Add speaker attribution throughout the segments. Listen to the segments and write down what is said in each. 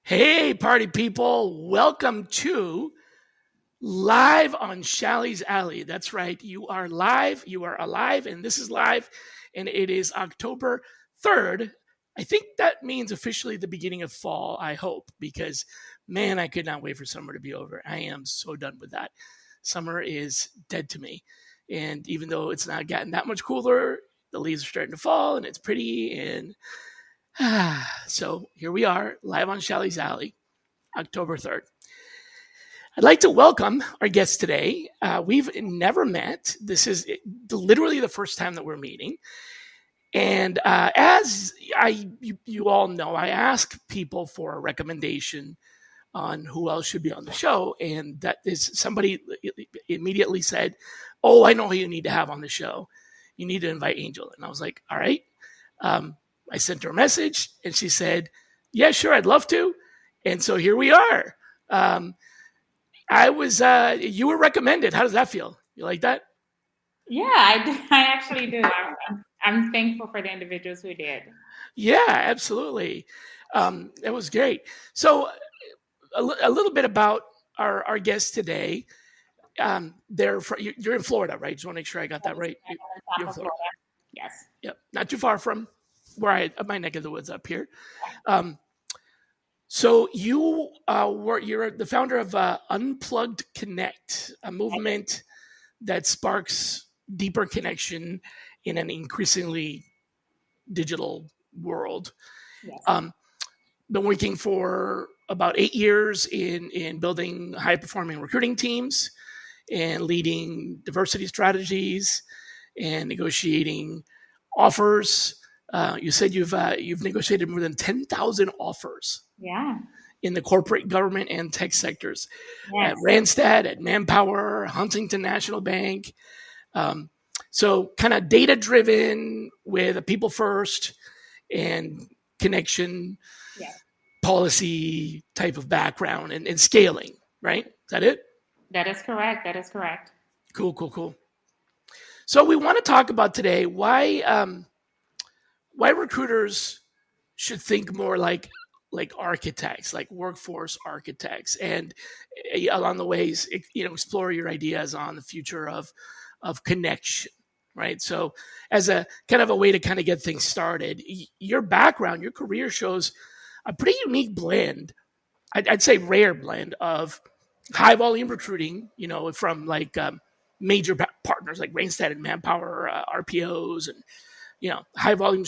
Speaker 1: Hey, party people. Welcome to Live on Shally's Alley. That's right. You are live. You are alive. And this is live. And it is October 3rd. I think that means officially the beginning of fall, I hope, because man, I could not wait for summer to be over. I am so done with that. Summer is dead to me. And even though it's not gotten that much cooler, the leaves are starting to fall and it's pretty. And so here we are, live on Shally's Alley, October 3rd. I'd like to welcome our guest today. We've never met. This is literally the first time that we're meeting. And as you all know, I ask people for a recommendation on who else should be on the show. And that is somebody immediately said, "Oh, I know who you need to have on the show. You need to invite Angel." And I was like, all right. I sent her a message and she said, "Yeah, sure, I'd love to." And so here we are. You were recommended. How does that feel? You like that?
Speaker 2: Yeah, I actually do. I'm thankful for the individuals who did.
Speaker 1: Yeah, absolutely. It was great. So a little bit about our guest today. You're in Florida, right? Just want to make sure I got that right. You're in Florida.
Speaker 2: Yes.
Speaker 1: Yep. Not too far from where my neck of the woods up here. So you're the founder of Unplugged Connect, a movement that sparks deeper connection in an increasingly digital world.
Speaker 2: Yes.
Speaker 1: Been working for about 8 years in building high performing recruiting teams and leading diversity strategies and negotiating offers. You said you've negotiated more than 10,000 offers.
Speaker 2: Yeah.
Speaker 1: In the corporate, government, and tech sectors,
Speaker 2: Yes.
Speaker 1: at Randstad, at Manpower, Huntington National Bank. So kind of data driven with a people first and connection, policy type of background and scaling, right? Is that it?
Speaker 2: That is correct. That is correct.
Speaker 1: Cool. So we want to talk about today why recruiters should think more like architects, like workforce architects, and along the ways, explore your ideas on the future of connection, right? So as a kind of a way to kind of get things started, your background, your career shows a pretty unique blend, I'd say rare blend of high volume recruiting, from like major partners like Randstad and Manpower, RPOs, and high volume.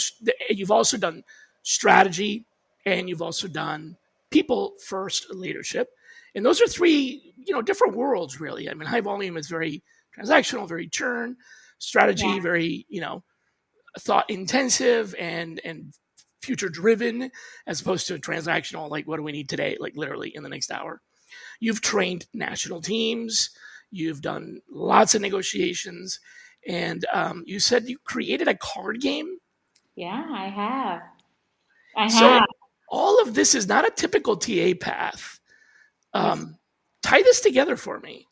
Speaker 1: You've also done strategy, and you've also done people first leadership. And those are three, different worlds, really. I mean, high volume is very transactional, very churn. Strategy, very, thought intensive and future driven, as opposed to transactional, like what do we need today, like literally in the next hour. You've trained national teams. You've done lots of negotiations. And you said you created a card game.
Speaker 2: Yeah, I have.
Speaker 1: So all of this is not a typical TA path. Tie this together for me.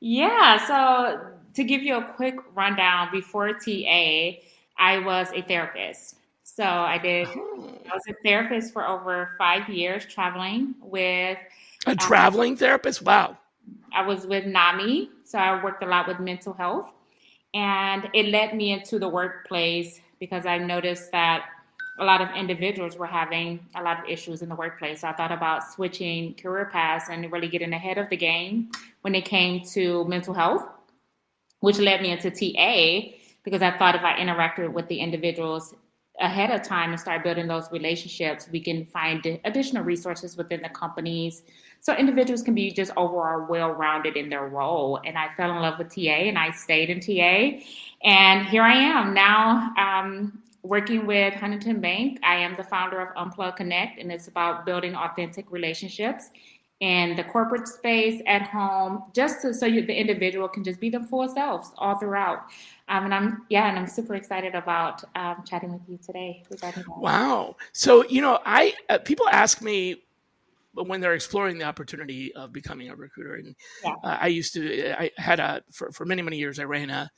Speaker 2: Yeah. So to give you a quick rundown, before TA, I was a therapist. So I was a therapist for over 5 years, traveling with
Speaker 1: a traveling therapist. Wow.
Speaker 2: I was with NAMI, so I worked a lot with mental health, and it led me into the workplace because I noticed that a lot of individuals were having a lot of issues in the workplace. So I thought about switching career paths and really getting ahead of the game when it came to mental health, which led me into TA because I thought if I interacted with the individuals ahead of time and start building those relationships, we can find additional resources within the companies so individuals can be just overall well-rounded in their role. And I fell in love with TA and I stayed in TA. And here I am now working with Huntington Bank. I am the founder of Unplugged Connect, and it's about building authentic relationships in the corporate space, at home, just so the individual can just be their full selves all throughout. And I'm super excited about chatting with you today regarding that.
Speaker 1: Wow. So, people ask me when they're exploring the opportunity of becoming a recruiter, and for many, many years, I ran a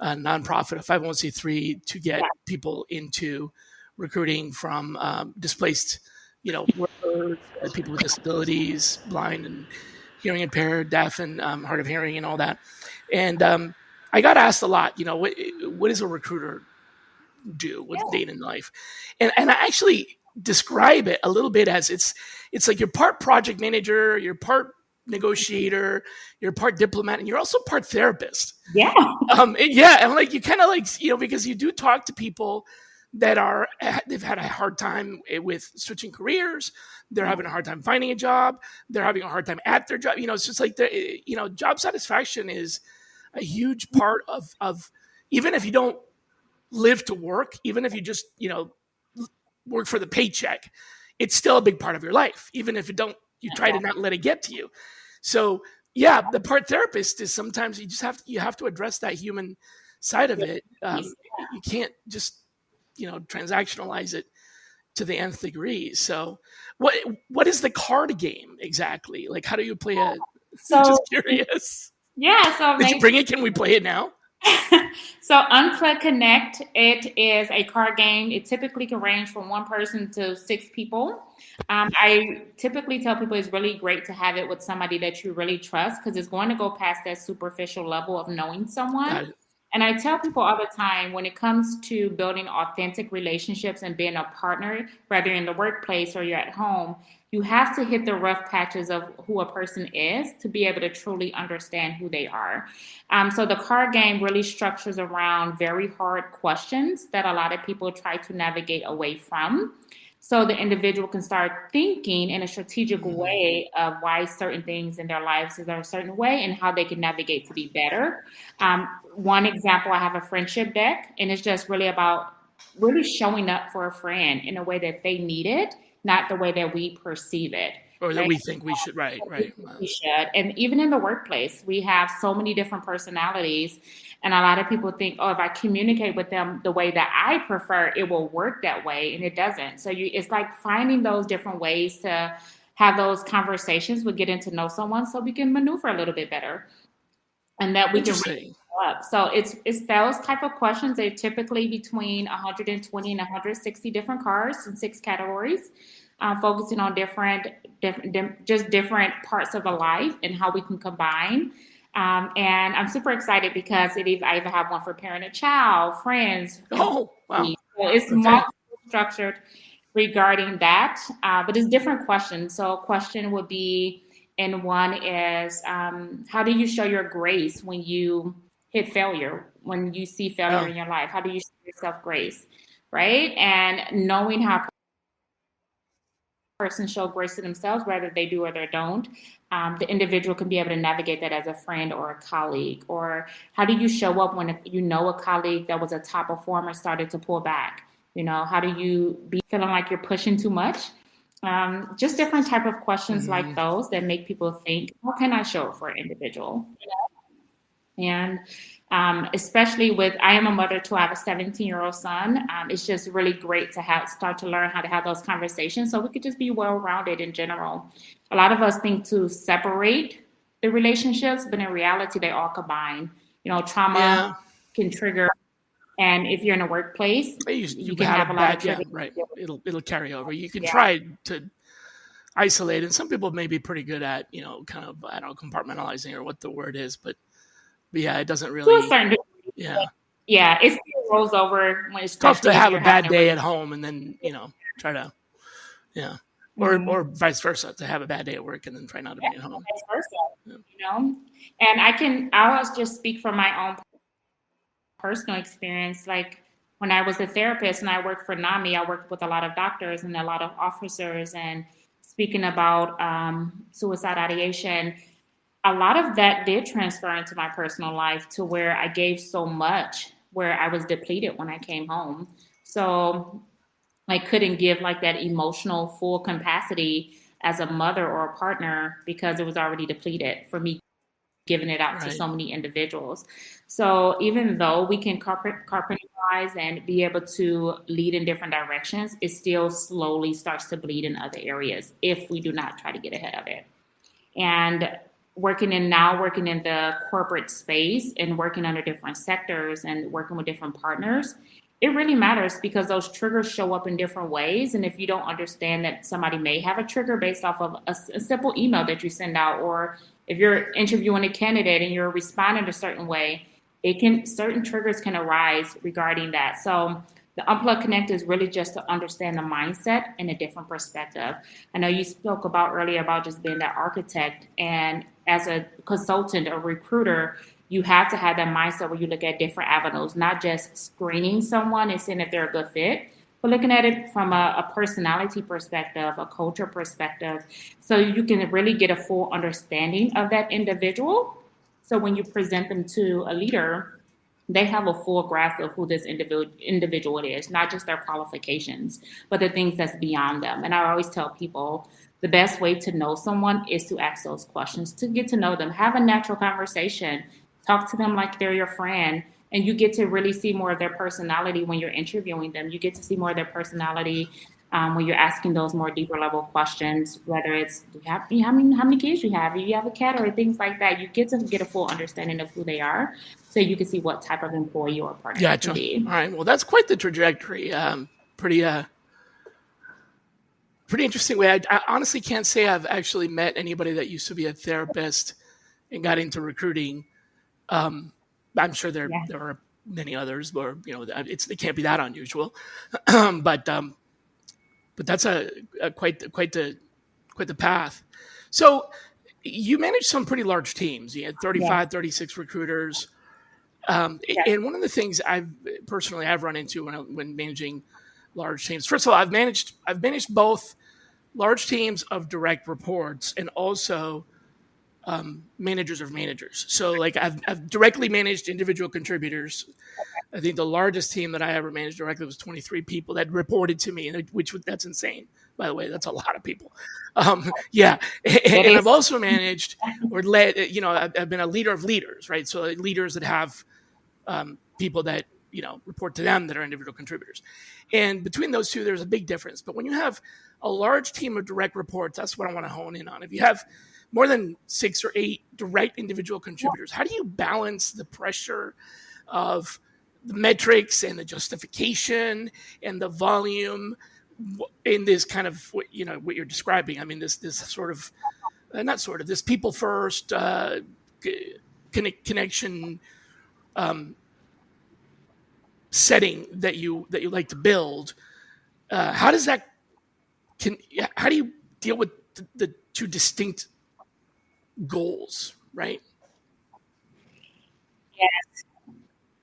Speaker 1: nonprofit, a 501c3, to get people into recruiting from displaced, workers caregivers, people with disabilities, blind and hearing impaired, deaf and hard of hearing, and all that. And I got asked a lot, what does a recruiter do? What's day in life? And I actually describe it a little bit as it's like you're part project manager, you're part negotiator, you're part diplomat, and you're also part therapist.
Speaker 2: Yeah.
Speaker 1: And like you kind of like, because you do talk to people that they've had a hard time with switching careers. They're having a hard time finding a job. They're having a hard time at their job. It's just like, job satisfaction is a huge part of, even if you don't live to work, even if you just, work for the paycheck, it's still a big part of your life. Even if you try to not let it get to you. So yeah, the part therapist is sometimes you have to address that human side of it. You can't just, transactionalize it to the nth degree. So what is the card game exactly? Like, how do you play it? I'm just curious.
Speaker 2: Yeah. So
Speaker 1: did you bring it? Can we play it now?
Speaker 2: So Unplugged Connect, it is a card game. It typically can range from one person to 6 people. I typically tell people it's really great to have it with somebody that you really trust, because it's going to go past that superficial level of knowing someone. And I tell people all the time, when it comes to building authentic relationships and being a partner, whether in the workplace or you're at home, you have to hit the rough patches of who a person is to be able to truly understand who they are. So the card game really structures around very hard questions that a lot of people try to navigate away from. So the individual can start thinking in a strategic way of why certain things in their lives are a certain way and how they can navigate to be better. One example, I have a friendship deck, and it's just really about really showing up for a friend in a way that they need it, not the way that we perceive it.
Speaker 1: Or that we think we should, right.
Speaker 2: We should. And even in the workplace, we have so many different personalities. And a lot of people think, if I communicate with them the way that I prefer, it will work that way. And it doesn't. So it's like finding those different ways to have those conversations with getting to know someone so we can maneuver a little bit better. And that we can up. So it's those type of questions. They're typically between 120 and 160 different cards in 6 categories. Focusing on different parts of a life and how we can combine. And I'm super excited because I even have one for parent and child, friends.
Speaker 1: Oh, wow.
Speaker 2: So it's multi-structured regarding that, but it's different questions. So a question would be, and one is, how do you show your grace when you hit failure, when you see failure in your life? How do you show yourself grace, right? And knowing how person show grace to themselves, whether they do or they don't, the individual can be able to navigate that as a friend or a colleague. Or how do you show up when a colleague that was a top performer started to pull back? How do you be feeling like you're pushing too much? Just different type of questions like those that make people think, how can I show up for an individual? And especially I am a mother too. I have a 17-year-old son. It's just really great to start to learn how to have those conversations so we could just be well-rounded in general. A lot of us think to separate the relationships, but in reality, they all combine. Trauma can trigger. And if you're in a workplace, you can have a lot of triggers.
Speaker 1: Right. It'll carry over. You can try to isolate, and some people may be pretty good at, kind of, I don't know, compartmentalizing or what the word is, but yeah, it doesn't really.
Speaker 2: To a certain degree. Yeah, it still rolls over when it's
Speaker 1: tough to have a bad day at home and then try to, or vice versa, to have a bad day at work and then try not to be at home.
Speaker 2: Vice versa, And I'll just speak from my own personal experience. Like when I was a therapist and I worked for NAMI, I worked with a lot of doctors and a lot of officers, and speaking about suicide ideation. A lot of that did transfer into my personal life to where I gave so much, where I was depleted when I came home. So I couldn't give like that emotional full capacity as a mother or a partner because it was already depleted for me giving it out to so many individuals. So even though we can compartmentalize and be able to lead in different directions, it still slowly starts to bleed in other areas if we do not try to get ahead of it. And working in the corporate space and working under different sectors and working with different partners, it really matters because those triggers show up in different ways. And if you don't understand that somebody may have a trigger based off of a simple email that you send out, or if you're interviewing a candidate and you're responding a certain way, certain triggers can arise regarding that. So the Unplugged Connect is really just to understand the mindset in a different perspective. I know you spoke about earlier about just being that architect, and as a consultant or recruiter, you have to have that mindset where you look at different avenues, not just screening someone and seeing if they're a good fit, but looking at it from a personality perspective, a culture perspective, so you can really get a full understanding of that individual. So when you present them to a leader, they have a full grasp of who this individual is, not just their qualifications, but the things that's beyond them. And I always tell people the best way to know someone is to ask those questions, to get to know them, have a natural conversation, talk to them like they're your friend. And you get to really see more of their personality when you're interviewing them. You get to see more of their personality when you're asking those more deeper level questions, whether it's how many kids you have, if you have a cat, or things like that. You get to get a full understanding of who they are, so you can see what type of employee or partner
Speaker 1: Gotcha.
Speaker 2: can be.
Speaker 1: All right. Well, that's quite the trajectory. Pretty interesting way. I honestly can't say I've actually met anybody that used to be a therapist and got into recruiting. I'm sure there are many others, or it can't be that unusual. But that's quite the path. So you managed some pretty large teams. You had 35, 36 recruiters. And one of the things I've run into when managing large teams. First of all, I've managed both large teams of direct reports and also managers of managers. So like I've directly managed individual contributors. I think the largest team that I ever managed directly was 23 people that reported to me, that's insane. By the way, that's a lot of people. And I've also managed or led, I've been a leader of leaders, right? So leaders that have people that, report to them that are individual contributors. And between those two, there's a big difference. But when you have a large team of direct reports, that's what I want to hone in on. If you have more than 6 or 8 direct individual contributors, how do you balance the pressure of the metrics and the justification and the volume in this kind of what you're describing? I mean, this sort of this people first connection setting that you like to build. How do you deal with the two distinct goals, right?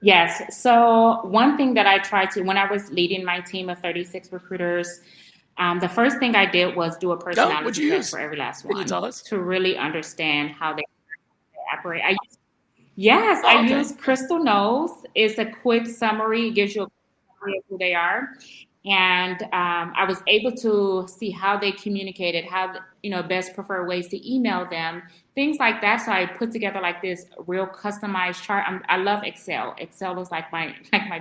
Speaker 2: Yes. So one thing that I tried to, when I was leading my team of 36 recruiters, the first thing I did was do a personality test for every last one.
Speaker 1: Can you tell us?
Speaker 2: To really understand how they operate. I use Crystal Knows. It's a quick summary. It gives you a summary of who they are. And I was able to see how they communicated, how, best preferred ways to email them, things like that. So I put together like this real customized chart. I love Excel. Excel is like my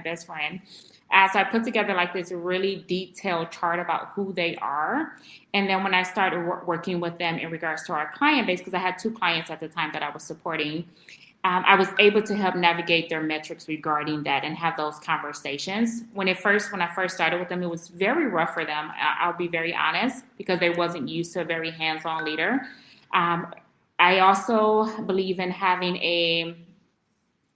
Speaker 2: best friend. So I put together like this really detailed chart about who they are. And then when I started working with them in regards to our client base, because I had 2 clients at the time that I was supporting, I was able to help navigate their metrics regarding that and have those conversations. When I first started with them, it was very rough for them. I'll be very honest, because they wasn't used to a very hands-on leader. I also believe in having a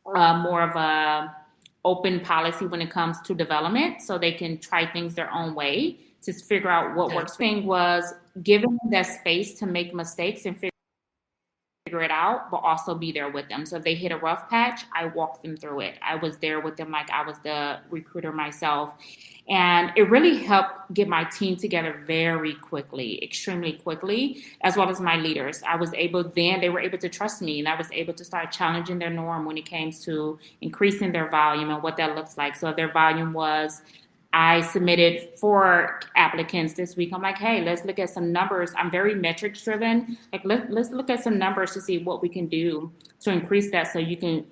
Speaker 2: more of a open policy when it comes to development, so they can try things their own way to figure out what works. Thing was giving them that space to make mistakes and figure it out, but also be there with them. So if they hit a rough patch, I walked them through it. I was there with them like I was the recruiter myself. And it really helped get my team together very quickly, extremely quickly, as well as my leaders. They were able to trust me, and I was able to start challenging their norm when it came to increasing their volume and what that looks like. So if their volume was, I submitted 4 applicants this week. I'm like, hey, let's look at some numbers. I'm very metrics driven. Like, let's look at some numbers to see what we can do to increase that, so you can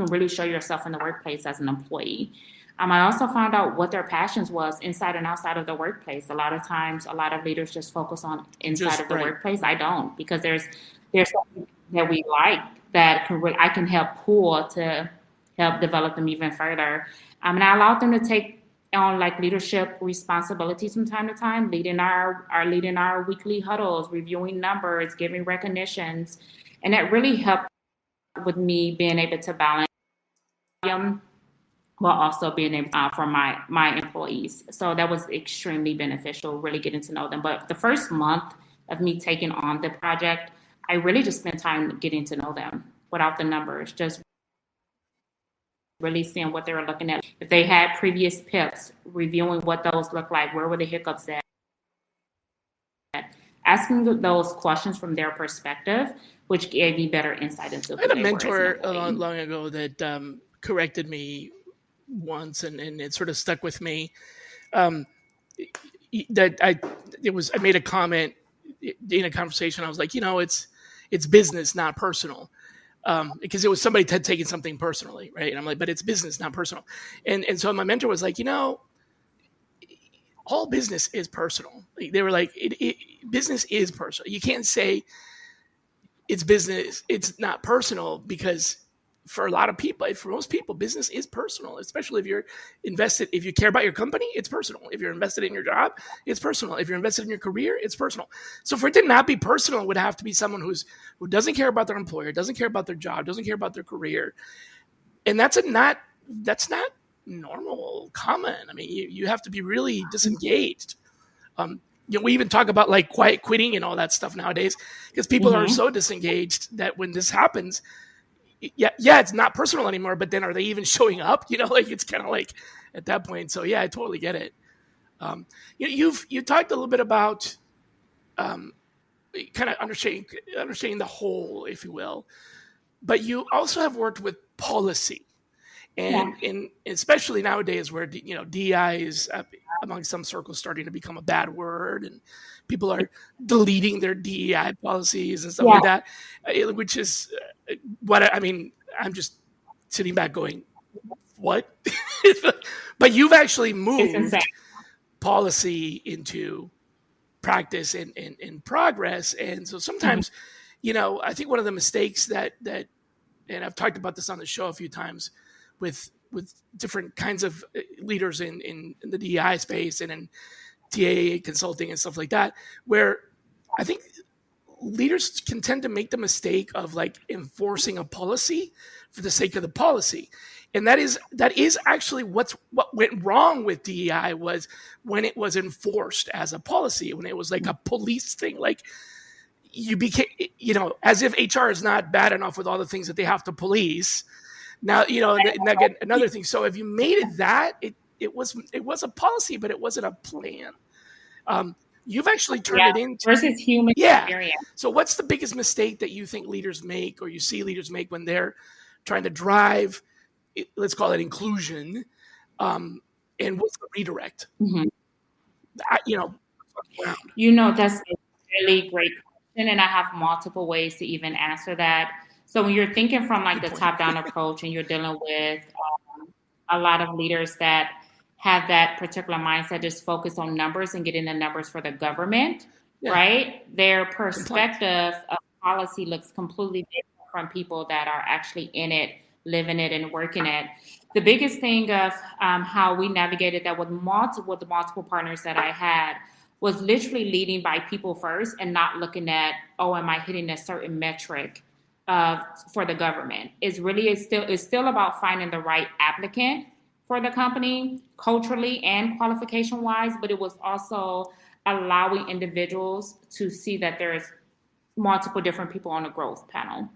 Speaker 2: really show yourself in the workplace as an employee. I also found out what their passions was inside and outside of the workplace. A lot of times, a lot of leaders just focus on inside of the workplace. I don't, because there's something that we like that I can help pull to help develop them even further. And I allowed them to take on like leadership responsibilities from time to time, leading our weekly huddles, reviewing numbers, giving recognitions, and that really helped with me being able to balance while also being able for my employees. So that was extremely beneficial, really getting to know them. But the first month of me taking on the project, I really just spent time getting to know them without the numbers, just really seeing what they were looking at. If they had previous PIPs, reviewing what those look like, where were the hiccups at, asking those questions from their perspective, which gave me better insight into who
Speaker 1: I had a
Speaker 2: they were as an
Speaker 1: mentor
Speaker 2: employee.
Speaker 1: long ago that corrected me once, and it sort of stuck with me. Um, that I made a comment in a conversation. I was like, it's business, not personal. Because it was somebody taking something personally, right? And I'm like, but it's business, not personal. And so my mentor was like, all business is personal. Like, they were like, business is personal. You can't say it's business, it's not personal, because for a lot of people, for most people, business is personal, especially if you're invested. If you care about your company, it's personal. If you're invested in your job, it's personal. If you're invested in your career, it's personal. So for it to not be personal, it would have to be someone who doesn't care about their employer, doesn't care about their job, doesn't care about their career. And that's not normal, common. I mean, you have to be really disengaged. We even talk about like quiet quitting and all that stuff nowadays, because people are so disengaged that when this happens, it's not personal anymore, but then are they even showing up? Like, it's kind of like at that point. So yeah, I totally get it. You talked a little bit about kind of understanding the whole, if you will, but you also have worked with policy, and especially nowadays where DEI is among some circles starting to become a bad word, and people are deleting their DEI policies and stuff like that, which is what I mean. I'm just sitting back going, what? But you've actually moved policy into practice and progress. And so sometimes, I think one of the mistakes that, and I've talked about this on the show a few times with different kinds of leaders in the DEI space and in TA consulting and stuff like that, where I think leaders can tend to make the mistake of like enforcing a policy for the sake of the policy. And that is actually what went wrong with DEI, was when it was enforced as a policy, when it was like a police thing. Like, you became, as if HR is not bad enough with all the things that they have to police. Now, and again, another thing. So if you made it that, it was a policy, but it wasn't a plan. You've actually turned it into
Speaker 2: versus human experience.
Speaker 1: So what's the biggest mistake that you think leaders make, or you see leaders make, when they're trying to drive, let's call it inclusion, and what's the redirect?
Speaker 2: That's a really great question, and I have multiple ways to even answer that. So when you're thinking from like the top-down approach, and you're dealing with a lot of leaders that have that particular mindset, just focus on numbers and getting the numbers for the government, right? Their perspective of policy looks completely different from people that are actually in it, living it, and working it. The biggest thing of how we navigated that with the multiple partners that I had was literally leading by people first, and not looking at, am I hitting a certain metric for the government? It's still about finding the right applicant for the company, culturally and qualification wise, but it was also allowing individuals to see that there's multiple different people on the growth panel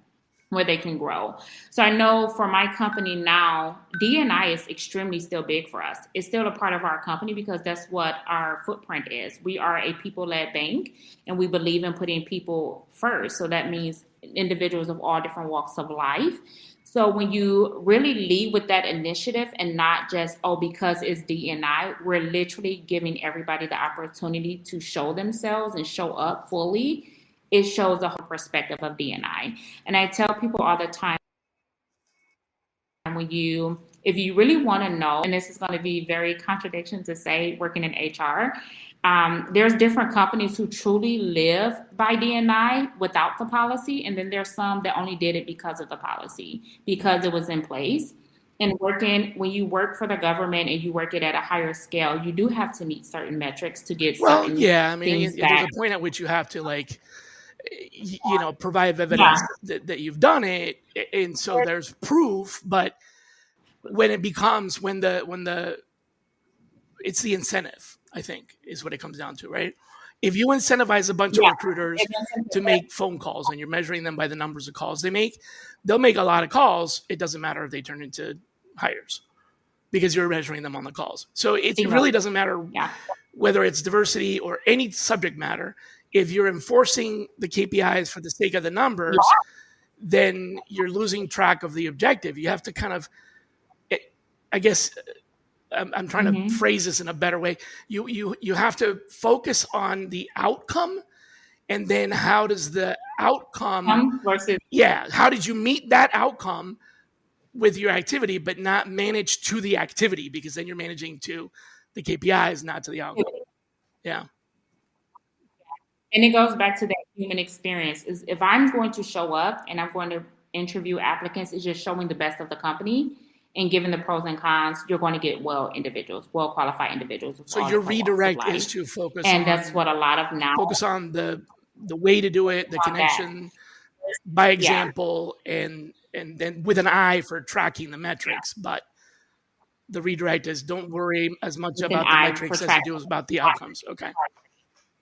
Speaker 2: where they can grow. So I know for my company now, D&I is extremely still big for us. It's still a part of our company because that's what our footprint is. We are a people-led bank, and we believe in putting people first. So that means individuals of all different walks of life. So when you really lead with that initiative, and not just, because it's D&I, we're literally giving everybody the opportunity to show themselves and show up fully. It shows the whole perspective of D&I. And I tell people all the time, if you really want to know, and this is going to be very contradiction to say working in HR, there's different companies who truly live by D&I without the policy, and then there's some that only did it because of the policy, because it was in place. And working, when you work for the government and you work it at a higher scale, you do have to meet certain metrics to get
Speaker 1: Well,
Speaker 2: certain
Speaker 1: yeah, I mean,
Speaker 2: things
Speaker 1: there's
Speaker 2: back.
Speaker 1: a point at which you have to like, provide
Speaker 2: Yeah.
Speaker 1: evidence that you've done it, and so there's proof. But when it becomes when the it's the incentive, I think, is what it comes down to, right? If you incentivize a bunch of
Speaker 2: Yeah.
Speaker 1: recruiters to make phone calls and you're measuring them by the numbers of calls they make, they'll make a lot of calls. It doesn't matter if they turn into hires because you're measuring them on the calls. So it really doesn't matter
Speaker 2: Yeah.
Speaker 1: whether it's diversity or any subject matter. If you're enforcing the KPIs for the sake of the numbers, then you're losing track of the objective. You have to kind of, I guess, I'm trying to
Speaker 2: Mm-hmm.
Speaker 1: phrase this in a better way. You have to focus on the outcome, and then how does the outcome?
Speaker 2: Versus,
Speaker 1: Yeah, how did you meet that outcome with your activity, but not manage to the activity? Because then you're managing to the KPIs, not to the outcome. Yeah.
Speaker 2: and it goes back to that human experience. Is if I'm going to show up and I'm going to interview applicants, it's just showing the best of the company and giving the pros and cons. You're going to get well qualified individuals of
Speaker 1: So
Speaker 2: all
Speaker 1: your
Speaker 2: different walks of
Speaker 1: redirect is
Speaker 2: life,
Speaker 1: to focus
Speaker 2: and that's
Speaker 1: on
Speaker 2: what a lot of now
Speaker 1: the way to do it, the
Speaker 2: on that.
Speaker 1: connection, by
Speaker 2: Yeah,
Speaker 1: example, and then with an eye for tracking the metrics. But the redirect is don't worry as much
Speaker 2: with an
Speaker 1: about the
Speaker 2: eye for
Speaker 1: metrics as you do
Speaker 2: tracking.
Speaker 1: about the outcomes. Okay,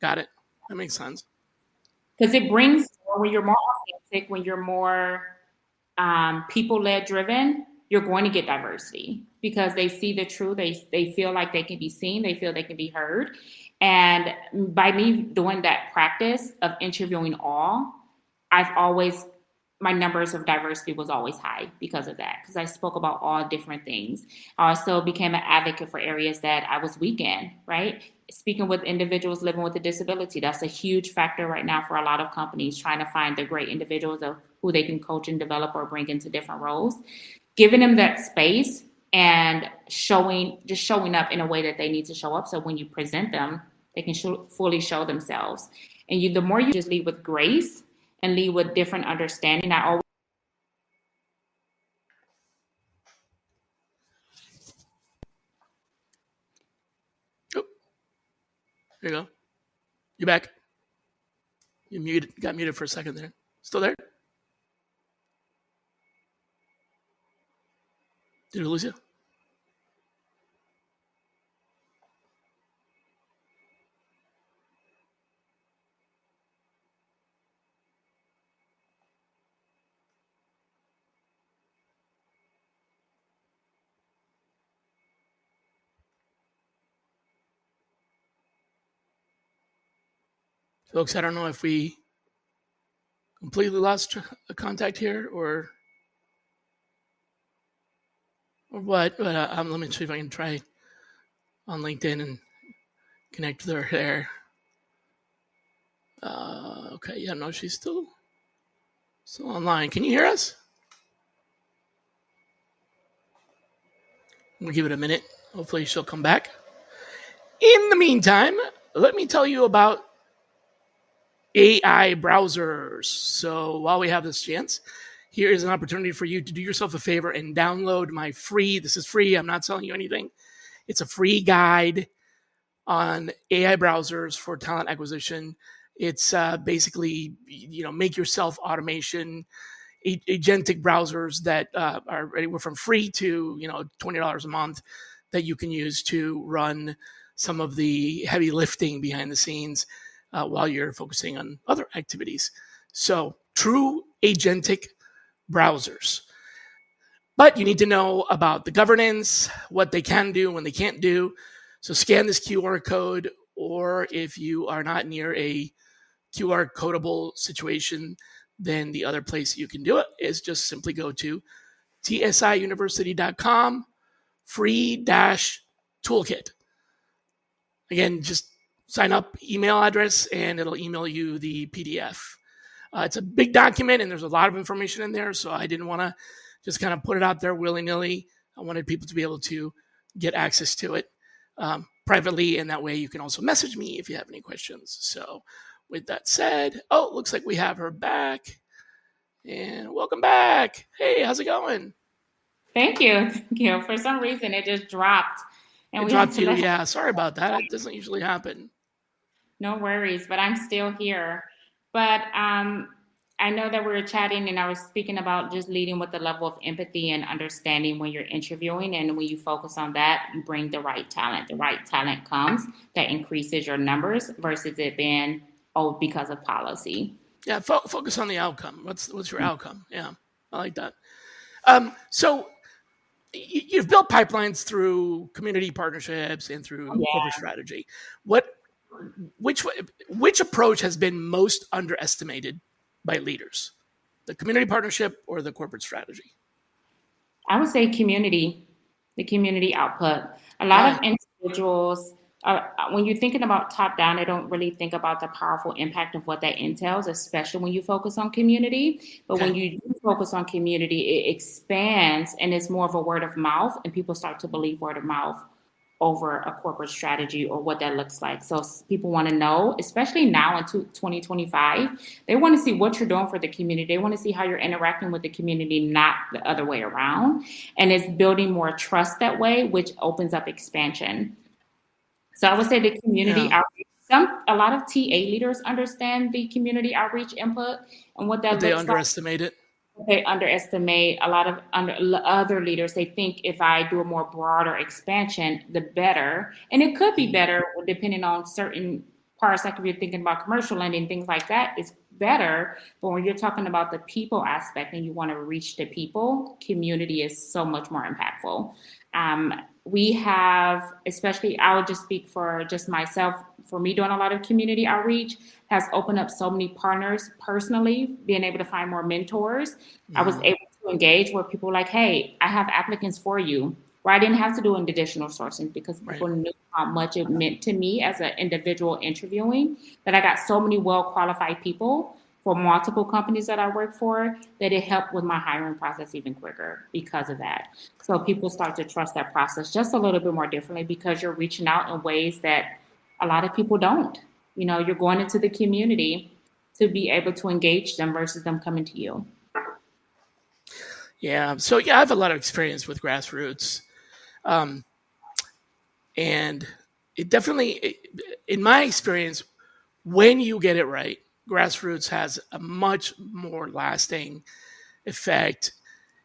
Speaker 1: got it. That makes sense.
Speaker 2: Because it brings, when you're more authentic, when you're more people led driven, you're going to get diversity because they see the truth. They feel like they can be seen. They feel they can be heard. And by me doing that practice of interviewing all, I've always, my numbers of diversity was always high because of that, because I spoke about all different things. I also became an advocate for areas that I was weak in, right? Speaking with individuals living with a disability, that's a huge factor right now for a lot of companies trying to find the great individuals of who they can coach and develop or bring into different roles. Giving them that space and showing up in a way that they need to show up, so when you present them, they can fully show themselves. And the more you just lead with grace and lead with different understanding. I always
Speaker 1: Oh, there you go. You back? You muted, got muted for a second there. Still there? Did we lose you? Folks, I don't know if we completely lost contact here or what, but let me see if I can try on LinkedIn and connect with her there. Okay, yeah, no, she's still online. Can you hear us? We'll give it a minute. Hopefully she'll come back. In the meantime, let me tell you about AI browsers. So while we have this chance, here is an opportunity for you to do yourself a favor and download my free, this is free, I'm not selling you anything. It's a free guide on AI browsers for talent acquisition. It's basically, make yourself automation, agentic browsers that are anywhere from free to, $20 a month that you can use to run some of the heavy lifting behind the scenes while you're focusing on other activities. So true agentic browsers. But you need to know about the governance, what they can do, when they can't do. So scan this QR code, or if you are not near a QR codable situation, then the other place you can do it is just simply go to tsiuniversity.com free dash toolkit. Again, just sign up, email address, and it'll email you the PDF. It's a big document and there's a lot of information in there, so I didn't want to just kind of put it out there willy-nilly. I wanted people to be able to get access to it privately, and that way you can also message me if you have any questions. So with that said, looks like we have her back. And welcome back. Hey, how's it going?
Speaker 2: Thank you. Thank you. For some reason, it just dropped, and
Speaker 1: It
Speaker 2: we had
Speaker 1: dropped
Speaker 2: to
Speaker 1: you.
Speaker 2: let.
Speaker 1: Yeah, sorry about that. It doesn't usually happen.
Speaker 2: No worries, but I'm still here. But I know that we were chatting, and I was speaking about just leading with the level of empathy and understanding when you're interviewing, and when you focus on that, you bring the right talent. The right talent comes that increases your numbers versus it being because of policy.
Speaker 1: Yeah, focus on the outcome. What's your outcome? Yeah, I like that. So you've built pipelines through community partnerships and through corporate
Speaker 2: Yeah.
Speaker 1: strategy. What which which approach has been most underestimated by leaders? The community partnership or the corporate strategy?
Speaker 2: I would say community, the community output. A lot
Speaker 1: Why?
Speaker 2: of individuals, when you're thinking about top down, they don't really think about the powerful impact of what that entails, especially when you focus on community. But when
Speaker 1: Okay.
Speaker 2: you do focus on community, it expands and it's more of a word of mouth, and people start to believe word of mouth over a corporate strategy or what that looks like. So people want to know, especially now in 2025, they want to see what you're doing for the community. They want to see how you're interacting with the community, not the other way around. And it's building more trust that way, which opens up expansion. So I would say the community
Speaker 1: Yeah.
Speaker 2: outreach. A lot of TA leaders understand the community outreach input and what
Speaker 1: But
Speaker 2: that
Speaker 1: they
Speaker 2: looks like.
Speaker 1: underestimate it.
Speaker 2: They underestimate a lot of other leaders. They think if I do a more broader expansion, the better. And it could be
Speaker 1: Mhm.
Speaker 2: better depending on certain parts. Like if you're thinking about commercial lending, things like that, it's better. But when you're talking about the people aspect and you want to reach the people, community is so much more impactful. We have, especially, I would just speak for just myself, for me doing a lot of community outreach has opened up so many partners personally, being able to find more mentors. I was
Speaker 1: Mm,
Speaker 2: able to engage where people were like, hey, I have applicants for you. Where I didn't have to do an additional sourcing because
Speaker 1: right.
Speaker 2: people knew how much it meant to me as an individual interviewing, that I got so many well qualified people for multiple companies that I work for that it helped with my hiring process even quicker because of that. So people start to trust that process just a little bit more differently because you're reaching out in ways that a lot of people don't. You know, you're going into the community to be able to engage them versus them coming to you.
Speaker 1: Yeah. So yeah, I have a lot of experience with grassroots, um, and it definitely, in my experience, when you get it right, grassroots has a much more lasting effect.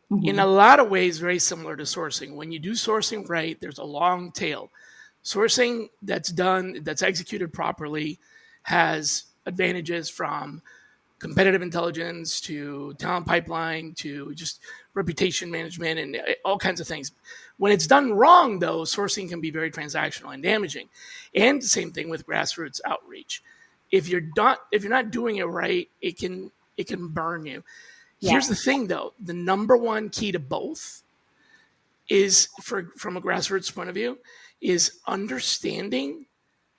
Speaker 1: In a
Speaker 2: Mm-hmm.
Speaker 1: lot of ways, very similar to sourcing. When you do sourcing right, there's a long tail. Sourcing that's executed properly, has advantages from competitive intelligence to talent pipeline to just reputation management and all kinds of things. When it's done wrong, though, sourcing can be very transactional and damaging. And the same thing with grassroots outreach. If you're not doing it right, it can burn you. Here's the
Speaker 2: Yes.
Speaker 1: thing, though: the number one key to both is, from a grassroots point of view, is understanding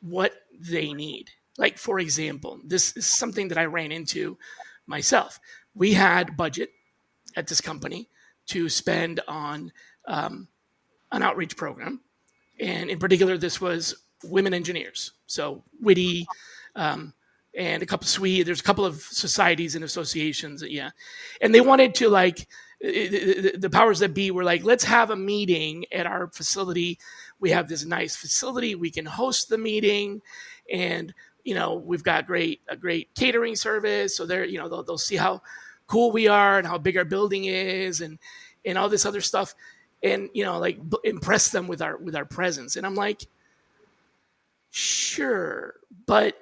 Speaker 1: what they need. Like, for example, this is something that I ran into myself. We had budget at this company to spend on an outreach program. And in particular, this was women engineers. So witty, um, and a couple sweet. There's a couple of societies and associations, yeah, and they wanted to like the powers that be were like, let's have a meeting at our facility. We have this nice facility. We can host the meeting, and we've got a great catering service. So they'll see how cool we are and how big our building is, and all this other stuff, and like impress them with our presence. And I'm like, sure, but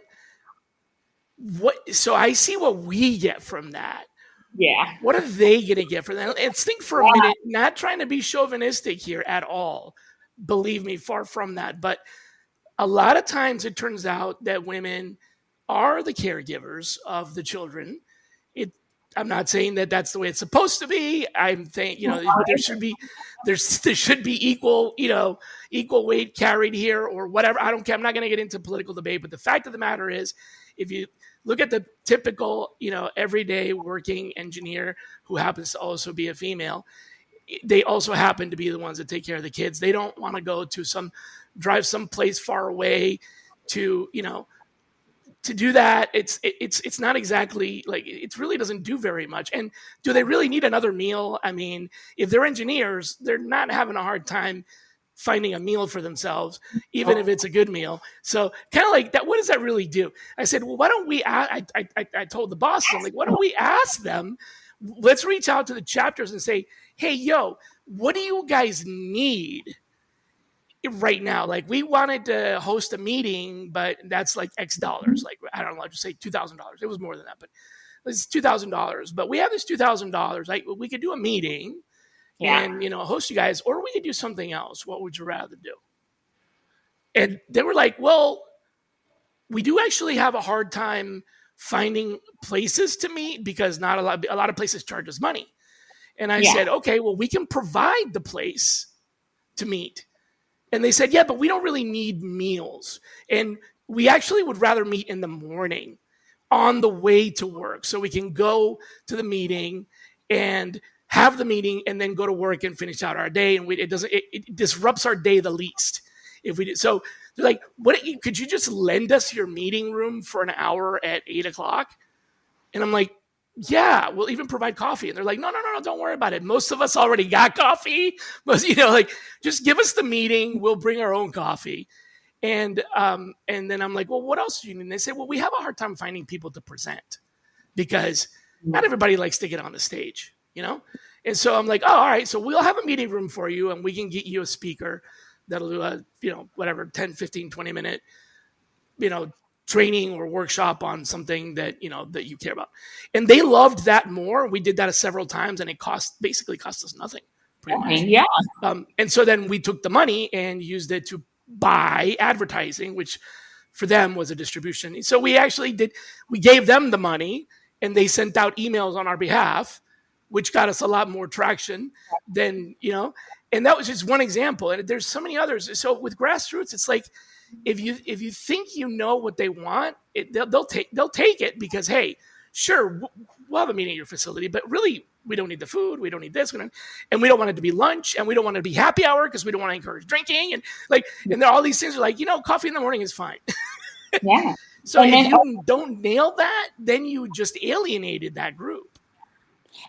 Speaker 1: what? So I see what we get from that.
Speaker 2: Yeah.
Speaker 1: What are they going to get from that? And think for a minute, not trying to be chauvinistic here at all. Believe me, far from that. But a lot of times it turns out that women are the caregivers of the children. It. I'm not saying that that's the way it's supposed to be. I'm saying there should be equal weight carried here or whatever. I don't care. I'm not going to get into political debate, but the fact of the matter is, if you look at the typical everyday working engineer who happens to also be a female, they also happen to be the ones that take care of the kids. They don't want to go to drive someplace far away to to do that, it's not exactly like, it really doesn't do very much. And do they really need another meal? I mean, if they're engineers, they're not having a hard time finding a meal for themselves, even if it's a good meal. So kind of like that, what does that really do? I said, well, why don't we, I told the bosses, I'm like, why don't we ask them, let's reach out to the chapters and say, hey, yo, what do you guys need right now? Like, we wanted to host a meeting, but that's like X dollars. Like, I don't know, I'll just say $2,000. It was more than that, but it's $2,000. But we have this $2,000. Like, we could do a meeting and, host you guys, or we could do something else. What would you rather do? And they were like, well, we do actually have a hard time finding places to meet because not a lot of places charge us money. And I said, okay, well, we can provide the place to meet. And they said, yeah, but we don't really need meals. And we actually would rather meet in the morning on the way to work. So we can go to the meeting and have the meeting and then go to work and finish out our day. And it disrupts our day the least if we did. So they're like, could you just lend us your meeting room for an hour at 8:00? And I'm like, yeah, we'll even provide coffee. And they're like, no, don't worry about it. Most of us already got coffee. But, just give us the meeting. We'll bring our own coffee. And then I'm like, well, what else do you need? And they say, well, we have a hard time finding people to present because not everybody likes to get on the stage, And so I'm like, oh, all right. So we'll have a meeting room for you and we can get you a speaker that'll do a, whatever, 10, 15, 20 minute, training or workshop on something that that you care about. And they loved that more. We did that several times, and it basically cost us nothing, pretty much.
Speaker 2: Yeah.
Speaker 1: And so then we took the money and used it to buy advertising, which for them was a distribution. So we gave them the money, and they sent out emails on our behalf, which got us a lot more traction than And that was just one example, and there's so many others. So with grassroots, it's like, if you think you know what they want, they'll take it because, hey, sure, we'll have a meeting at your facility, but really we don't need the food, we don't need this, and we don't want it to be lunch, and we don't want it to be happy hour because we don't want to encourage drinking, and all these things are like, coffee in the morning is fine.
Speaker 2: Yeah.
Speaker 1: So if you don't nail that, then you just alienated that group.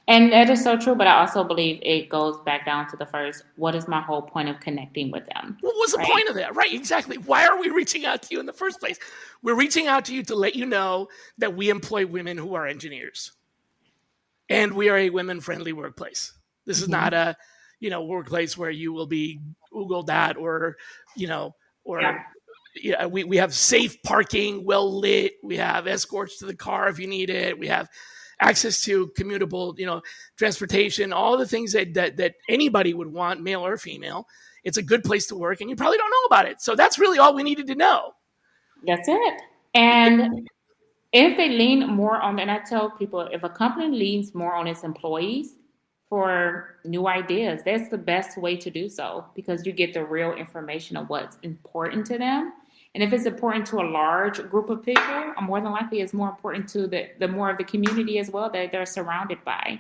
Speaker 2: And that is so true, but I also believe it goes back down to the first, what is my whole point of connecting with them?
Speaker 1: What was the point of that? Right, exactly. Why are we reaching out to you in the first place? We're reaching out to you to let you know that we employ women who are engineers. And we are a women-friendly workplace. This is not a, workplace where you will be Googled at we have safe parking, well lit. We have escorts to the car if you need it. We have access to commutable, transportation, all the things that anybody would want, male or female. It's a good place to work, and you probably don't know about it. So that's really all we needed to know.
Speaker 2: That's it. And if they lean more on, and I tell people, if a company leans more on its employees for new ideas, that's the best way to do so, because you get the real information of what's important to them. And if it's important to a large group of people, more than likely it's more important to the more of the community as well that they're surrounded by.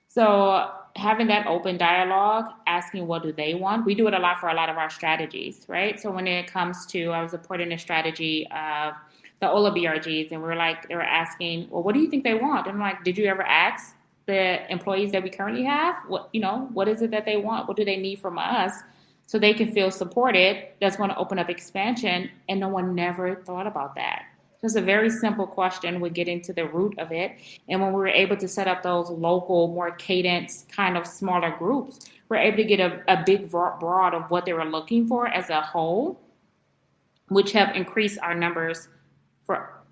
Speaker 2: So having that open dialogue, asking what do they want. We do it a lot for a lot of our strategies, right? So when it comes to, I was supporting a strategy of the OLA BRGs, and they were asking, well, what do you think they want? And I'm like, did you ever ask the employees that we currently have? What is it that they want? What do they need from us? So they can feel supported. That's going to open up expansion. And no one never thought about that. Just a very simple question would get into the root of it. And when we were able to set up those local, more cadence kind of smaller groups, we're able to get a big broad of what they were looking for as a whole, which have increased our numbers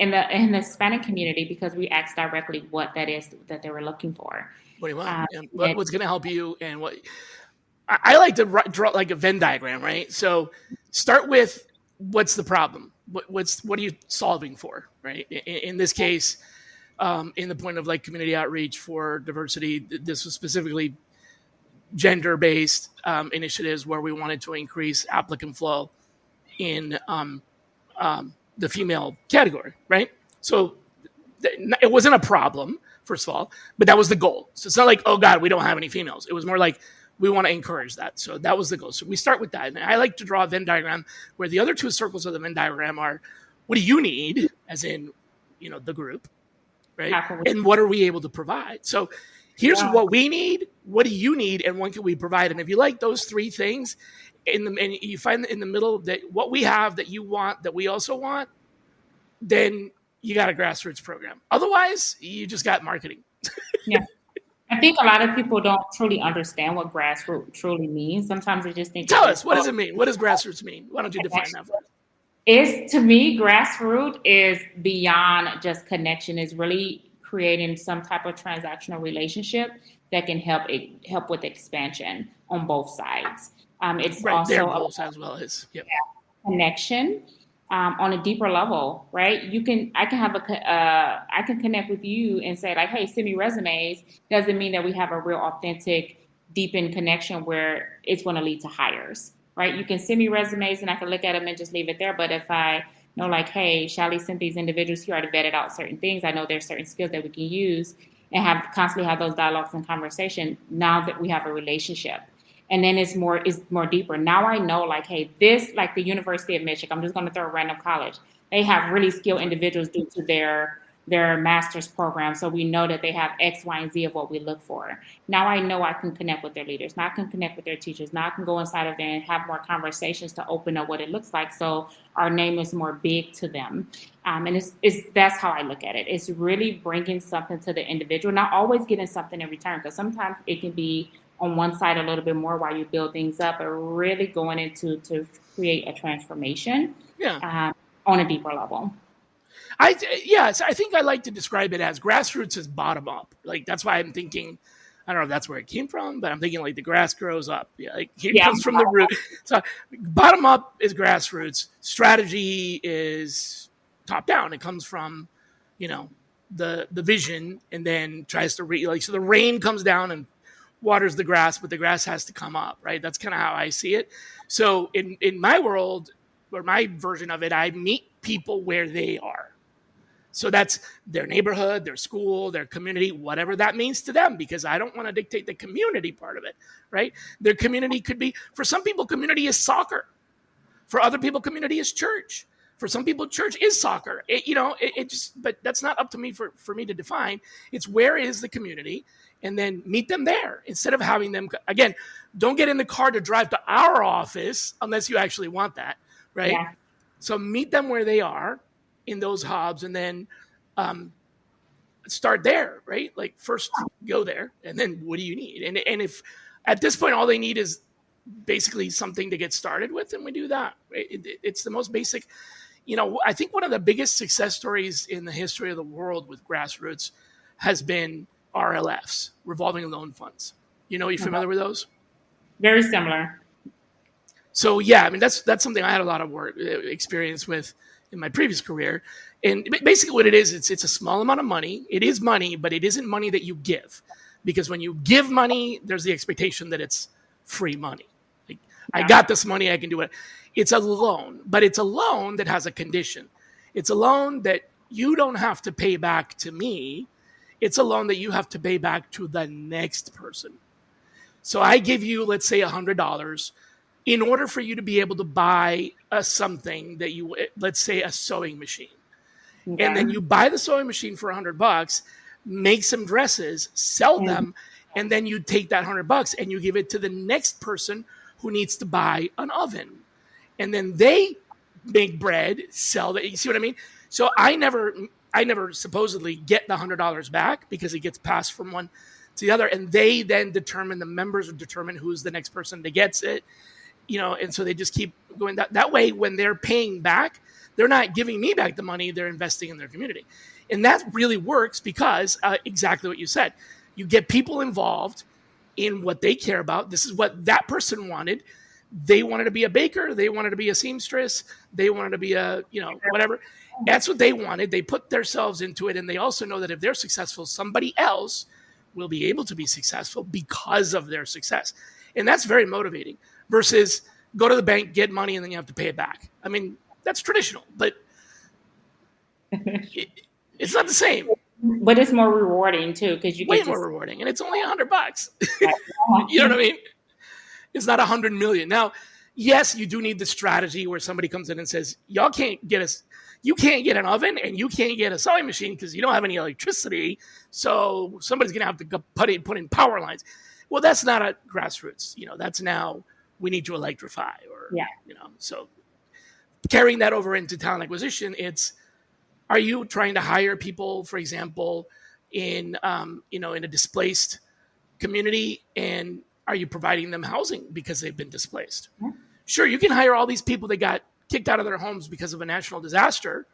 Speaker 2: in the Hispanic community, because we asked directly what that is that they were looking for.
Speaker 1: What do you want? And what's going to help you, and what I like to draw like a Venn diagram, right? So start with what's the problem? What are you solving for, right? In this case, in the point of like community outreach for diversity, this was specifically gender-based initiatives where we wanted to increase applicant flow in the female category, right? So it wasn't a problem, first of all, but that was the goal. So it's not like, oh God, we don't have any females. It was more like, we want to encourage that. So that was the goal. So we start with that. And I like to draw a Venn diagram where the other two circles of the Venn diagram are what do you need, as in, the group, right?
Speaker 2: Absolutely.
Speaker 1: And what are we able to provide? So here's what we need. What do you need? And what can we provide? And if you like those three things, and you find in the middle that what we have that you want, that we also want, then you got a grassroots program. Otherwise, you just got marketing.
Speaker 2: Yeah. I think a lot of people don't truly understand what grassroots truly means. Sometimes they just think.
Speaker 1: Tell us, what does it mean? What does grassroots mean? Why don't you define that for us?
Speaker 2: To me, grassroots is beyond just connection. It's really creating some type of transactional relationship that can help with expansion on both sides. It's
Speaker 1: right,
Speaker 2: also
Speaker 1: their goals as well as
Speaker 2: connection on a deeper level, right? I can connect with you and say like, hey, send me resumes. Doesn't mean that we have a real authentic, deepened connection where it's going to lead to hires, right? You can send me resumes and I can look at them and just leave it there. But if I know like, hey, Shally sent these individuals here, I already vetted out certain things. I know there's certain skills that we can use and constantly have those dialogues and conversation. Now that we have a relationship. And then it's more deeper. Now I know like, hey, this, like the University of Michigan, I'm just going to throw a random college. They have really skilled individuals due to their master's program. So we know that they have X, Y, and Z of what we look for. Now I know I can connect with their leaders. Now I can connect with their teachers. Now I can go inside of there and have more conversations to open up what it looks like. So our name is more big to them. And that's how I look at it. It's really bringing something to the individual, not always getting something in return. Because sometimes it can be on one side a little bit more while you build things up, but really going into to create a transformation on a deeper level.
Speaker 1: I think I like to describe it as grassroots is bottom up. Like that's why I'm thinking, I don't know if that's where it came from, but I'm thinking like the grass grows up. Yeah, like it comes from the root. So bottom up is grassroots. Strategy is top down. It comes from, the vision, and then tries to so the rain comes down and waters the grass, but the grass has to come up, right? That's kind of how I see it. So in my world, or my version of it, I meet people where they are. So that's their neighborhood, their school, their community, whatever that means to them, because I don't want to dictate the community part of it, right? Their community could be, for some people, community is soccer. For other people, community is church. For some people, church is soccer. But that's not up to me for me to define. It's where is the community, and then meet them there instead of having them, again, don't get in the car to drive to our office unless you actually want that, right? Yeah. So meet them where they are in those hubs, and then start there, right? Like first go there, and then what do you need? And if at this point all they need is basically something to get started with, and we do that. Right? It's the most basic. I think one of the biggest success stories in the history of the world with grassroots has been RLFs, revolving loan funds. You familiar with those? Very similar. So yeah, I mean that's something I had a lot of experience with in my previous career. And basically what it is, it's a small amount of money. It is money, but it isn't money that you give, because when you give money, there's the expectation that it's free money. Like, I got this money, I can do it. It's a loan, but it's a loan that has a condition. It's a loan that you don't have to pay back to me. It's a loan that you have to pay back to the next person. So I give you, let's say, $100 in order for you to be able to buy something that you, let's say, a sewing machine. Okay. And then you buy the sewing machine for $100, make some dresses, sell them, and then you take that $100 and you give it to the next person who needs to buy an oven. And then they make bread, sell that. You see what I mean? So I never supposedly get the $100 back, because it gets passed from one to the other. And they then the members will determine who's the next person that gets it. And so they just keep going that way. When they're paying back, they're not giving me back the money, they're investing in their community. And that really works because exactly what you said, you get people involved in what they care about. This is what that person wanted. They wanted to be a baker. They wanted to be a seamstress. They wanted to be a, whatever. That's what they wanted. They put themselves into it. And they also know that if they're successful, somebody else will be able to be successful because of their success. And that's very motivating versus go to the bank, get money, and then you have to pay it back. I mean, that's traditional, but it's not the same.
Speaker 2: But it's more rewarding too, because you
Speaker 1: get more rewarding, and it's only $100. You know what I mean? It's not 100 million. Now, yes, you do need the strategy where somebody comes in and says, "Y'all can't get us. you can't get an oven and you can't get a sewing machine because you don't have any electricity. So somebody's going to have to put in power lines. Well, that's not a grassroots. That's now we need to electrify so carrying that over into talent acquisition, are you trying to hire people, for example, in in a displaced community, and are you providing them housing because they've been displaced?
Speaker 2: Yeah.
Speaker 1: Sure, you can hire all these people that got kicked out of their homes because of a national disaster.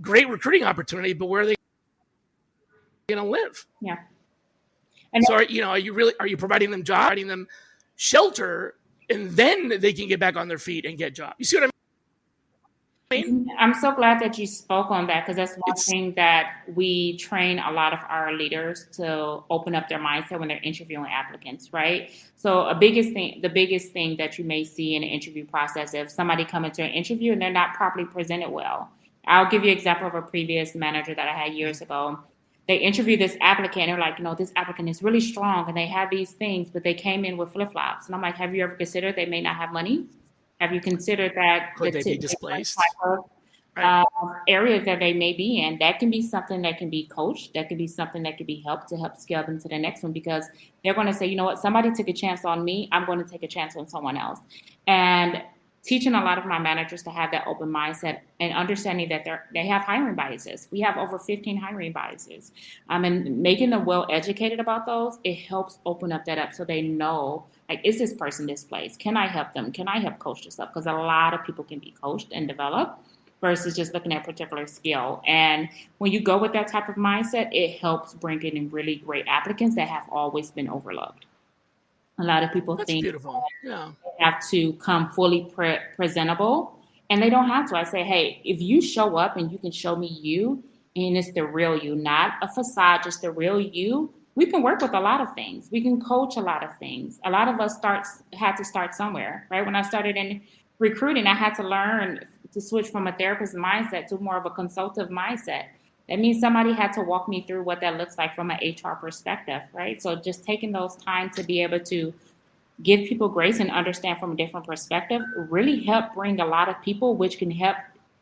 Speaker 1: Great recruiting opportunity, but where are they going to live?
Speaker 2: Yeah.
Speaker 1: And so, are you providing them jobs, providing them shelter, and then they can get back on their feet and get jobs? You see what I mean?
Speaker 2: I'm so glad that you spoke on that, because that's one thing that we train a lot of our leaders to open up their mindset when they're interviewing applicants, right? So the biggest thing that you may see in an interview process, if somebody comes into an interview and they're not properly presented well. I'll give you an example of a previous manager that I had years ago. They interviewed this applicant, and they're like, this applicant is really strong and they have these things, but they came in with flip-flops. And I'm like, have you ever considered they may not have money? Have you considered that
Speaker 1: could they be displaced?
Speaker 2: Area that they may be in? That can be something that can be coached. That can be something that can be helped to help scale them to the next one, because they're going to say, you know what, somebody took a chance on me. I'm going to take a chance on someone else. And teaching a lot of my managers to have that open mindset and understanding that they have hiring biases. We have over 15 hiring biases. And making them well educated about those, it helps open up so they know, like, is this person displaced? Can I help them? Can I help coach this up? Because a lot of people can be coached and developed versus just looking at a particular skill. And when you go with that type of mindset, it helps bring in really great applicants that have always been overlooked. A lot of people think
Speaker 1: beautiful. Yeah.
Speaker 2: They have to come fully presentable, and they don't have to. I say, hey, if you show up and you can show me you, and it's the real you, not a facade, just the real you, we can work with a lot of things. We can coach a lot of things. A lot of us had to start somewhere, right? When I started in recruiting, I had to learn to switch from a therapist mindset to more of a consultative mindset. That means somebody had to walk me through what that looks like from an HR perspective, right? So just taking those time to be able to give people grace and understand from a different perspective really help bring a lot of people, which can help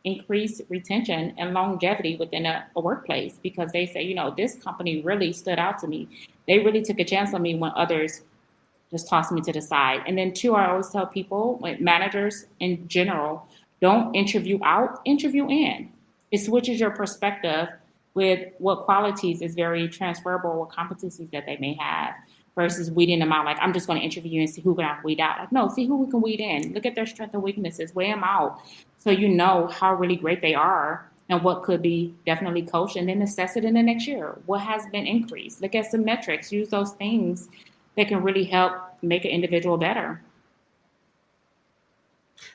Speaker 2: increase retention and longevity within a workplace, because they say, this company really stood out to me. They really took a chance on me when others just tossed me to the side. And then two, I always tell people, managers in general, don't interview out, interview in. It switches your perspective with what qualities is very transferable, what competencies that they may have, versus weeding them out. Like, I'm just going to interview and see who can I weed out. Like, no, see who we can weed in. Look at their strengths and weaknesses, weigh them out, so you know how really great they are and what could be definitely coached, and then assess it in the next year. What has been increased? Look at some metrics. Use those things that can really help make an individual better.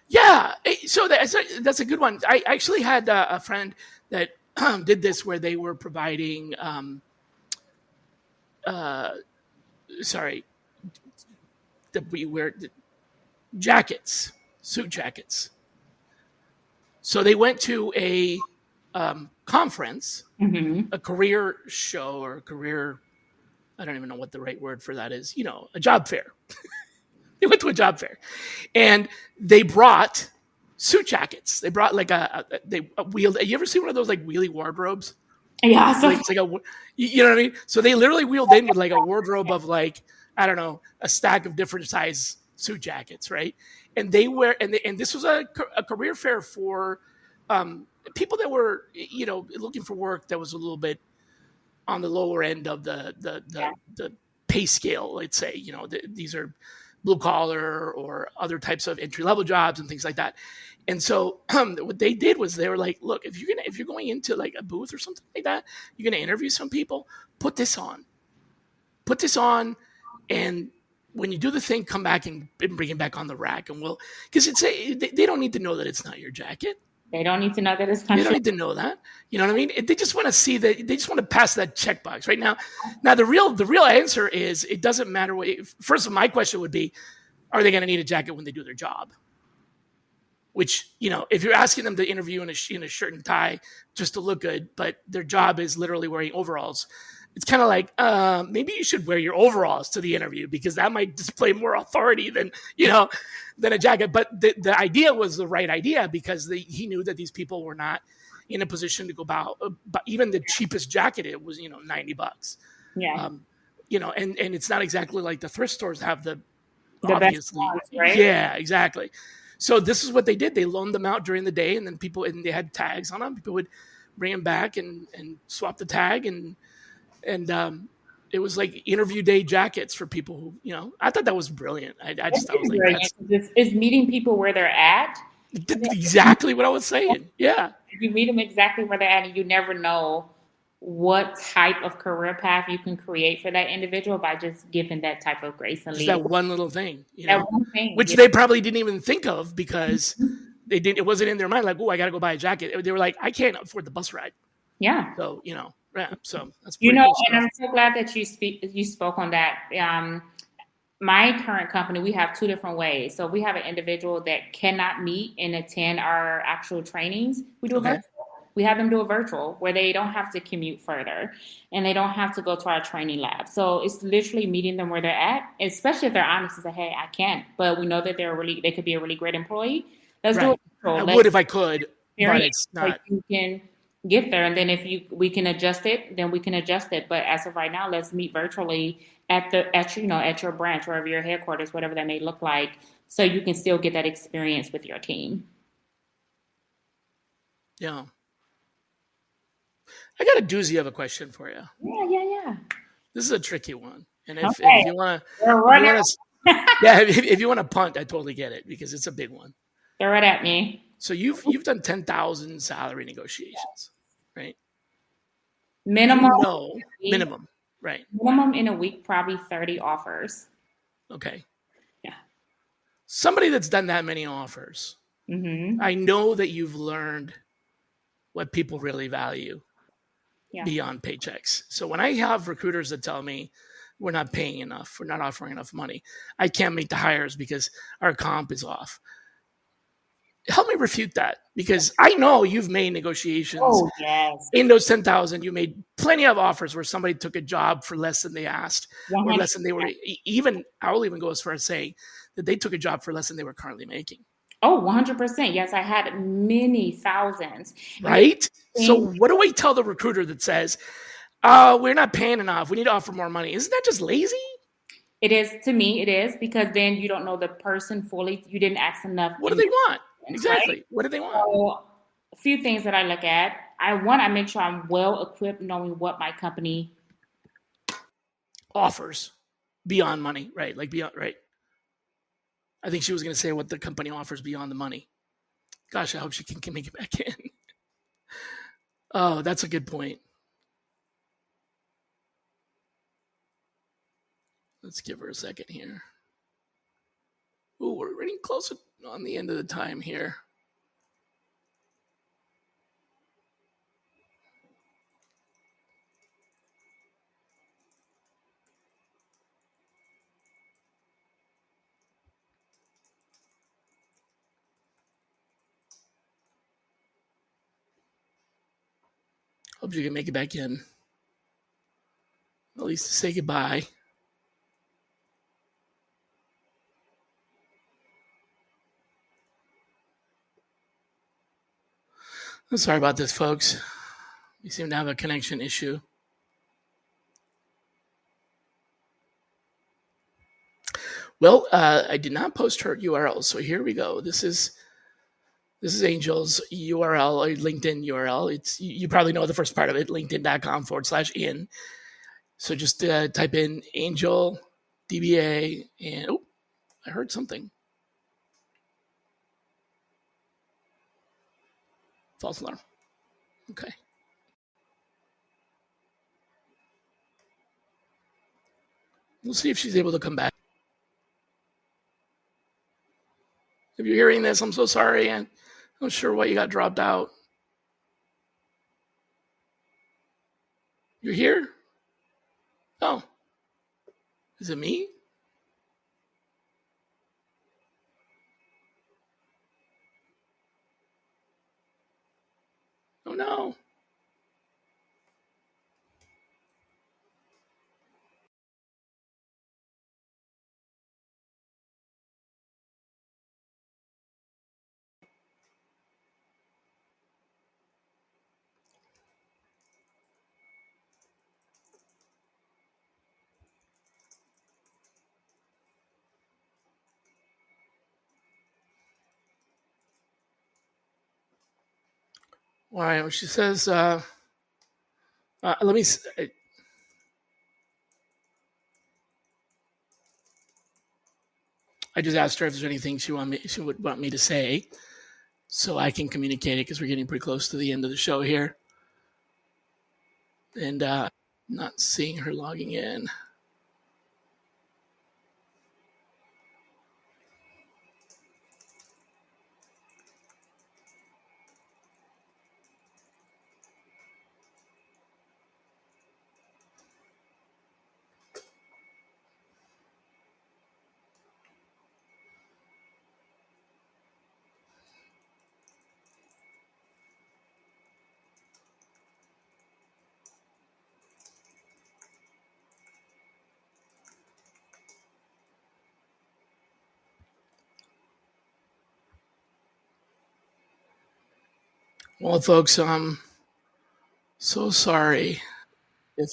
Speaker 1: Yeah, so that's a good one. I actually had a friend that did this, where they were providing, jackets, suit jackets. So they went to a conference, a career show, or a career, I don't even know what the right word for that is, a job fair. They went to a job fair, and they brought suit jackets. They brought like a wheeled. You ever see one of those like wheelie wardrobes?
Speaker 2: Yeah,
Speaker 1: it's like you know what I mean. So they literally wheeled in with like a wardrobe of like, I don't know, a stack of different size suit jackets, right? And they wear and this was a career fair for people that were looking for work that was a little bit on the lower end of the pay scale. Let's say these are blue collar or other types of entry level jobs and things like that. And so what they did was they were like, look, if you're going into like a booth or something like that, you're going to interview some people, put this on, and when you do the thing, come back and bring it back on the rack, and because they don't need to know that it's not your jacket.
Speaker 2: They don't need to know that it's not.
Speaker 1: They don't need to know that. You know what I mean? They just want to see that. They just want to pass that checkbox right now. Now the real answer is, it doesn't matter what. First of all, my question would be, are they going to need a jacket when they do their job? Which, if you're asking them to interview in a shirt and tie just to look good, but their job is literally wearing overalls, it's kind of like, maybe you should wear your overalls to the interview, because that might display more authority than a jacket. But the idea was the right idea, because he knew that these people were not in a position to go buy, but even the cheapest jacket, it was, $90.
Speaker 2: Yeah.
Speaker 1: Um, and it's not exactly like the thrift stores have the
Speaker 2: The best
Speaker 1: obviously,
Speaker 2: ones, right?
Speaker 1: yeah, exactly. So this is what they did. They loaned them out during the day, and then they had tags on them. People would bring them back and swap the tag, and it was like interview day jackets for people who, I thought that was brilliant. I
Speaker 2: It
Speaker 1: just, I was
Speaker 2: is
Speaker 1: like,
Speaker 2: brilliant.
Speaker 1: that's
Speaker 2: It's meeting people where they're at. And then
Speaker 1: exactly what I was saying. Yeah.
Speaker 2: you meet them exactly where they're at, and you never know what type of career path you can create for that individual by just giving that type of grace and
Speaker 1: Just
Speaker 2: lead.
Speaker 1: that one little thing,
Speaker 2: That one thing.
Speaker 1: which they probably didn't even think of because it wasn't in their mind. Like, oh, I got to go buy a jacket. They were like, I can't afford the bus ride.
Speaker 2: Yeah.
Speaker 1: So, yeah. So that's pretty cool
Speaker 2: And
Speaker 1: stuff.
Speaker 2: I'm so glad that you spoke on that. My current company, we have two different ways. So we have an individual that cannot meet and attend our actual trainings. We do a
Speaker 1: Okay.
Speaker 2: virtual. We have them do a virtual where they don't have to commute further and they don't have to go to our training lab. So it's literally meeting them where they're at, especially if they're honest and say, hey, I can't, but we know that they could be a really great employee. Let's do
Speaker 1: Right.
Speaker 2: it virtual.
Speaker 1: I
Speaker 2: Let's
Speaker 1: would if I could, but
Speaker 2: experience
Speaker 1: it's
Speaker 2: so
Speaker 1: not.
Speaker 2: you can get there. And then if we can adjust it, then we can adjust it. But as of right now, let's meet virtually at your branch, wherever your headquarters, whatever that may look like, so you can still get that experience with your team.
Speaker 1: Yeah. I got a doozy of a question for you.
Speaker 2: Yeah.
Speaker 1: This is a tricky one. And if
Speaker 2: Okay.
Speaker 1: you want
Speaker 2: Throw
Speaker 1: to, yeah, if you want to punt, I totally get it because it's a big one.
Speaker 2: it at me.
Speaker 1: So you've done 10,000 salary negotiations, right?
Speaker 2: Minimum,
Speaker 1: Minimum, right?
Speaker 2: minimum in a week, probably 30 offers.
Speaker 1: Okay.
Speaker 2: Yeah.
Speaker 1: Somebody that's done that many offers,
Speaker 2: Mm-hmm.
Speaker 1: I know that you've learned what people really value
Speaker 2: Yeah.
Speaker 1: beyond paychecks. So when I have recruiters that tell me we're not paying enough, we're not offering enough money, I can't make the hires because our comp is off. Help me refute that because I know you've made negotiations.
Speaker 2: Oh, yes.
Speaker 1: In those 10,000, you made plenty of offers where somebody took a job for less than they asked or less than they were even, I'll even go as far as saying that they took a job for less than they were currently making.
Speaker 2: Oh, 100%. Yes, I had many thousands.
Speaker 1: Right? So what do I tell the recruiter that says, we're not paying enough, we need to offer more money? Isn't that just lazy?
Speaker 2: It is, to me, it is, because then you don't know the person fully. You didn't ask enough.
Speaker 1: What do they want? Exactly.
Speaker 2: Right?
Speaker 1: What do they want?
Speaker 2: So, a few things that I look at. I make sure I'm well equipped, knowing what my company
Speaker 1: offers beyond money, right? Like beyond, right? I think she was going to say what the company offers beyond the money. Gosh, I hope she can make it back in. Oh, that's a good point. Let's give her a second here. Ooh, we're getting close on the end of the time here. Hope you can make it back in. At least to say goodbye. I'm sorry about this, folks. We seem to have a connection issue. Well, I did not post her URL, so here we go. This is Angel's URL or LinkedIn URL. It's you probably know the first part of it, linkedin.com/in. So just type in Angel DBA and oh, I heard something. False alarm. Okay. We'll see if she's able to come back. If you're hearing this, I'm so sorry. I'm not sure why you got dropped out. You're here? Oh. Is it me? Oh no. All right. Well, she says, let me. I just asked her if there's anything she would want me to say, so I can communicate it because we're getting pretty close to the end of the show here, and not seeing her logging in. Well, folks, so sorry if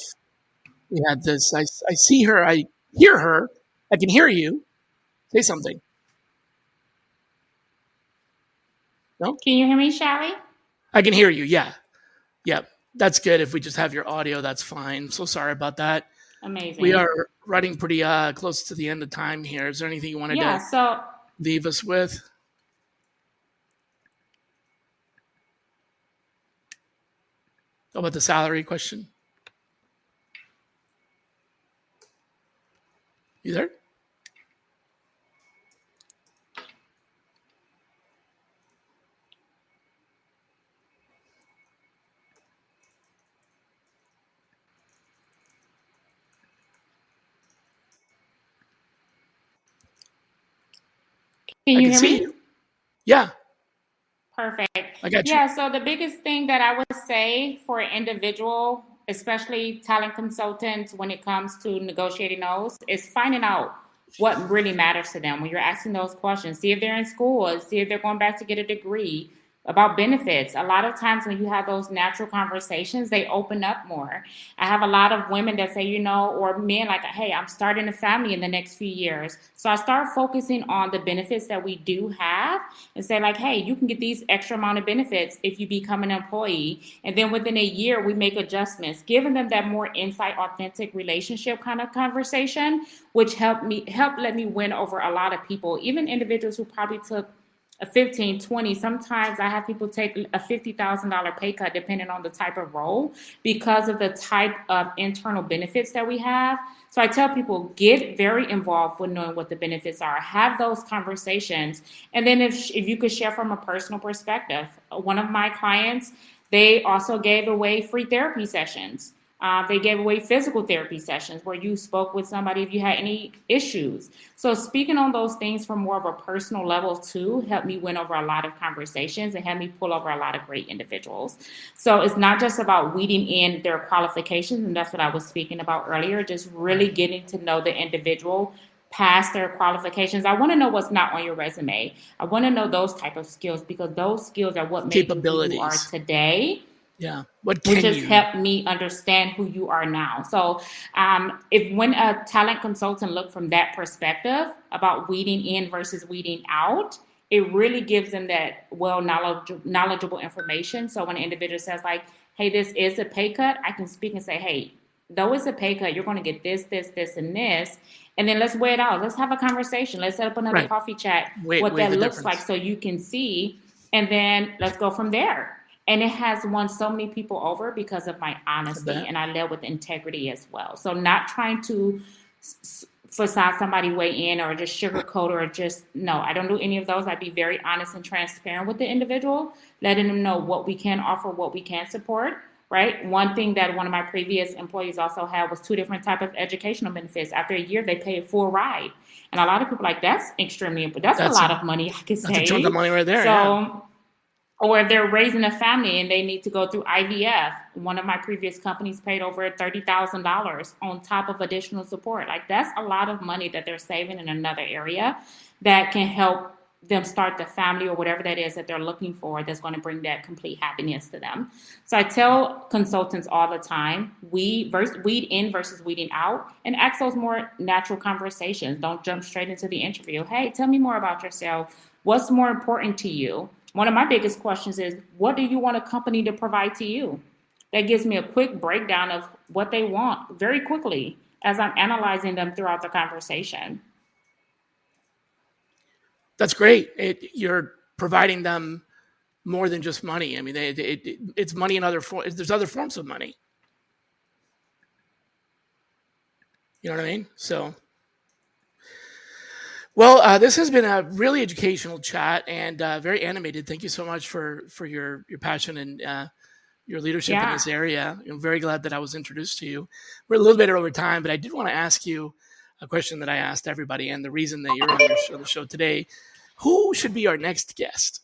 Speaker 1: we had this. I see her. I hear her. I can hear you. Say something. No?
Speaker 2: Can you hear me, Shally?
Speaker 1: I can hear you. Yeah. Yep. That's good. If we just have your audio, that's fine. So sorry about that.
Speaker 2: Amazing.
Speaker 1: We are running pretty close to the end of time here. Is there anything you wanted to leave us with? How about the salary question? You there?
Speaker 2: Can
Speaker 1: I
Speaker 2: you
Speaker 1: can
Speaker 2: hear
Speaker 1: see
Speaker 2: me?
Speaker 1: you. Yeah.
Speaker 2: Perfect.
Speaker 1: I got you.
Speaker 2: Yeah, so the biggest thing that I would say for an individual, especially talent consultants, when it comes to negotiating those, is finding out what really matters to them when you're asking those questions. See if they're in school, see if they're going back to get a degree, about benefits. A lot of times when you have those natural conversations, they open up more. I have a lot of women that say, or men like, hey, I'm starting a family in the next few years. So I start focusing on the benefits that we do have and say like, hey, you can get these extra amount of benefits if you become an employee. And then within a year, we make adjustments, giving them that more insight, authentic relationship kind of conversation, which helped let me win over a lot of people, even individuals who probably took a 15, 20. Sometimes I have people take a $50,000 pay cut depending on the type of role because of the type of internal benefits that we have. So I tell people, get very involved with knowing what the benefits are. Have those conversations. And then if you could share from a personal perspective, one of my clients, they also gave away free therapy sessions. They gave away physical therapy sessions where you spoke with somebody if you had any issues. So speaking on those things from more of a personal level too helped me win over a lot of conversations and helped me pull over a lot of great individuals. So it's not just about weeding in their qualifications, and that's what I was speaking about earlier, just really getting to know the individual past their qualifications. I want to know what's not on your resume. I want to know those type of skills because those skills are what make you who you are today.
Speaker 1: Yeah.
Speaker 2: Which has helped me understand who you are now. So when a talent consultant look from that perspective about weeding in versus weeding out, it really gives them that knowledgeable information. So when an individual says like, hey, this is a pay cut, I can speak and say, hey, though it's a pay cut, you're going to get this, this, this, and this. And then let's weigh it out. Let's have a conversation. Let's set up another coffee chat, what that looks like so you can see. And then let's go from there. And it has won so many people over because of my honesty, and I led with integrity as well. So not trying to facade somebody way in or just sugarcoat or just, no, I don't do any of those. I'd be very honest and transparent with the individual, letting them know what we can offer, what we can support, right? One thing that one of my previous employees also had was 2 different types of educational benefits. After a year, they pay a full ride. And a lot of people are like, that's extremely important. That's a lot of money, I could say.
Speaker 1: That's a chunk of money right there.
Speaker 2: So, or if they're raising a family and they need to go through IVF, one of my previous companies paid over $30,000 on top of additional support. Like that's a lot of money that they're saving in another area that can help them start the family or whatever that is that they're looking for that's going to bring that complete happiness to them. So I tell consultants all the time, weed in versus weeding out, and ask those more natural conversations. Don't jump straight into the interview. Hey, tell me more about yourself. What's more important to you? one of my biggest questions is, what do you want a company to provide to you? That gives me a quick breakdown of what they want very quickly as I'm analyzing them throughout the conversation.
Speaker 1: That's great. You're providing them more than just money. I mean, it's money in other forms. There's other forms of money. You know what I mean? So, well, this has been a really educational chat and very animated. Thank you so much for your passion and your leadership in
Speaker 2: Yeah.
Speaker 1: this area. I'm very glad that I was introduced to you. We're a little bit over time, but I did want to ask you a question that I asked everybody, and the reason that you're on the show today. Who should be our next guest?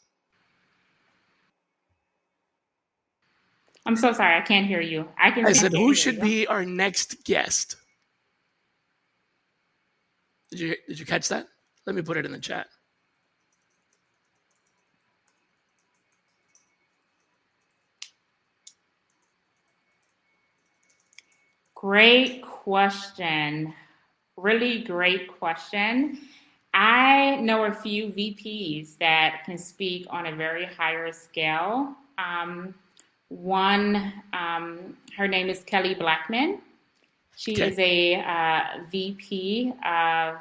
Speaker 2: I'm so sorry, I can't hear you.
Speaker 1: I said, who should be our next guest? Did you catch that? Let me put it in the chat.
Speaker 2: Great question. Really great question. I know a few VPs that can speak on a very higher scale. One, her name is Kelly Blackman. She is a VP of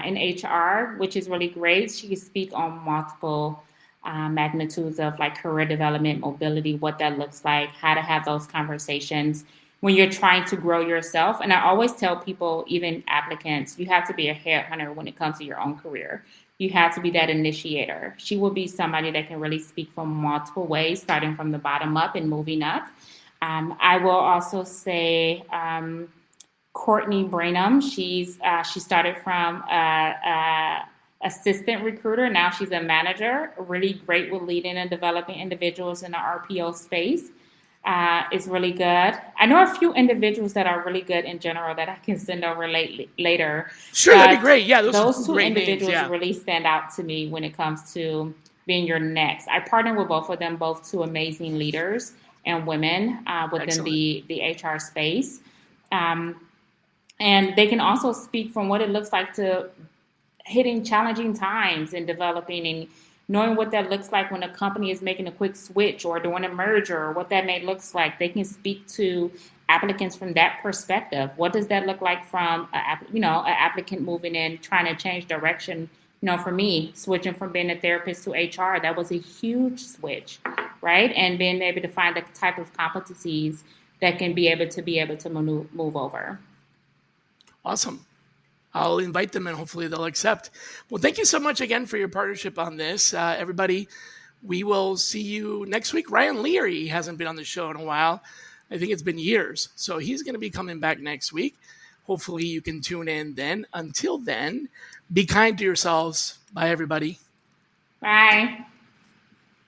Speaker 2: in HR, which is really great. She can speak on multiple magnitudes of like career development, mobility, what that looks like, how to have those conversations when you're trying to grow yourself. And I always tell people, even applicants, you have to be a headhunter when it comes to your own career. You have to be that initiator. She will be somebody that can really speak from multiple ways, starting from the bottom up and moving up. I will also say Courtney Brainham. She started from assistant recruiter. Now she's a manager. Really great with leading and developing individuals in the RPO space. Is really good. I know a few individuals that are really good in general that I can send over later.
Speaker 1: Sure, that'd be great. Yeah,
Speaker 2: those two
Speaker 1: great
Speaker 2: individuals
Speaker 1: names, yeah.
Speaker 2: really stand out to me when it comes to being your next. I partner with both of them, both two amazing leaders and women within the HR space. And they can also speak from what it looks like to hitting challenging times and developing and knowing what that looks like when a company is making a quick switch or doing a merger or what that may looks like. They can speak to applicants from that perspective. What does that look like from an applicant moving in, trying to change direction? For me, switching from being a therapist to HR, that was a huge switch, right? And being able to find the type of competencies that can be able to move over.
Speaker 1: Awesome. I'll invite them and hopefully they'll accept. Well, thank you so much again for your partnership on this. Everybody, we will see you next week. Ryan Leary hasn't been on the show in a while. I think it's been years. So he's going to be coming back next week. Hopefully you can tune in then. Until then, be kind to yourselves. Bye, everybody.
Speaker 2: Bye.